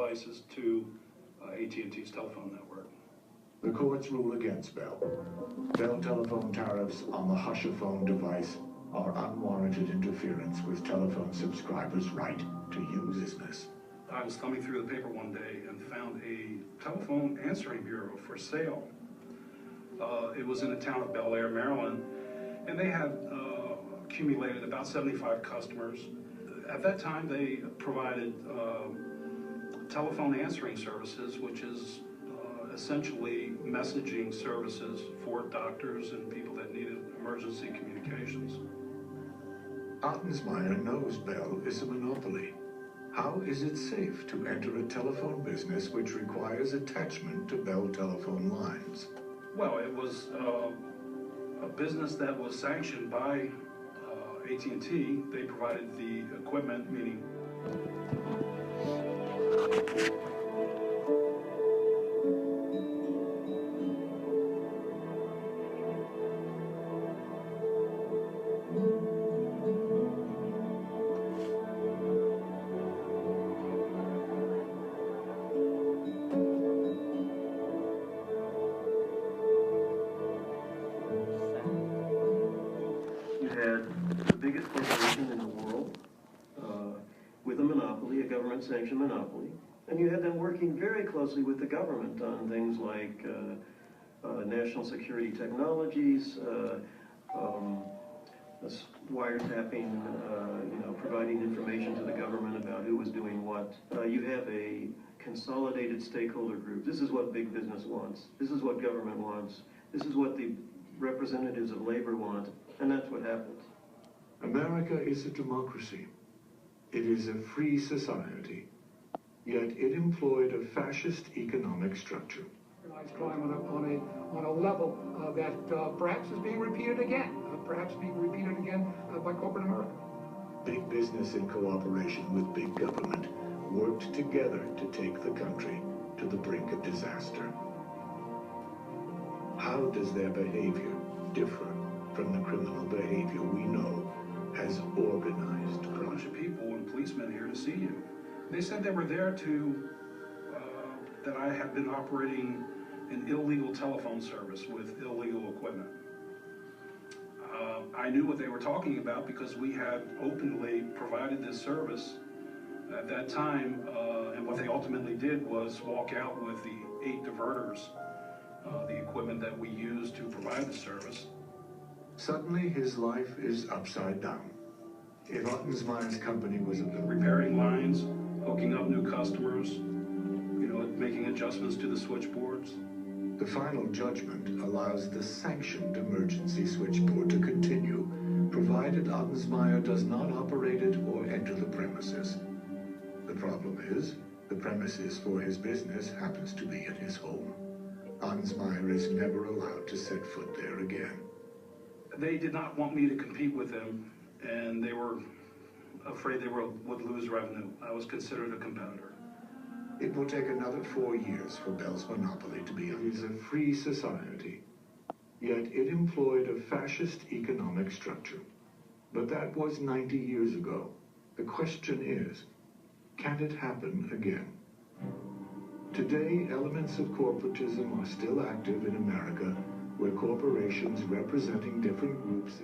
devices to AT&T's telephone network. The courts rule against Bell. Bell telephone tariffs on the Hushaphone device are unwarranted interference with telephone subscribers' right to use business. I was thumbing through the paper one day and found a telephone answering bureau for sale. It was in the town of Bel Air, Maryland, and they had accumulated about 75 customers. At that time, they provided telephone answering services, which is essentially messaging services for doctors and people that needed emergency communications. Ottensmeyer knows Bell is a monopoly. How is it safe to enter a telephone business which requires attachment to Bell telephone lines? Well, it was a business that was sanctioned by AT&T. They provided the equipment, meaning the biggest corporation in the world with a monopoly, a government-sanctioned monopoly, and you had them working very closely with the government on things like national security technologies, wiretapping, providing information to the government about who was doing what. You have a consolidated stakeholder group. This is what big business wants. This is what government wants. This is what the representatives of labor want, and that's what happened. America is a democracy. It is a free society. Yet it employed a fascist economic structure. Organized crime on a level that perhaps is being repeated again, by corporate America. Big business in cooperation with big government worked together to take the country to the brink of disaster. How does their behavior differ from the criminal behavior we know as organized crime? A bunch of people and policemen here to see you. They said they were there to, that I had been operating an illegal telephone service with illegal equipment. I knew what they were talking about because we had openly provided this service at that time, and what they ultimately did was walk out with the 8 diverters, the equipment that we used to provide the service. Suddenly his life is upside down. If Ottensmeyer's company was repairing lines, hooking up new customers, making adjustments to the switchboards. The final judgment allows the sanctioned emergency switchboard to continue, provided Ottensmeyer does not operate it or enter the premises. The problem is, the premises for his business happens to be at his home. Ottensmeyer is never allowed to set foot there again. They did not want me to compete with them, and they were afraid they would lose revenue. I was considered a competitor. It will take another 4 years for Bell's monopoly to be. It is a free society, yet it employed a fascist economic structure. But that was 90 years ago. The question is, can it happen again? Today, elements of corporatism are still active in America, where corporations representing different groups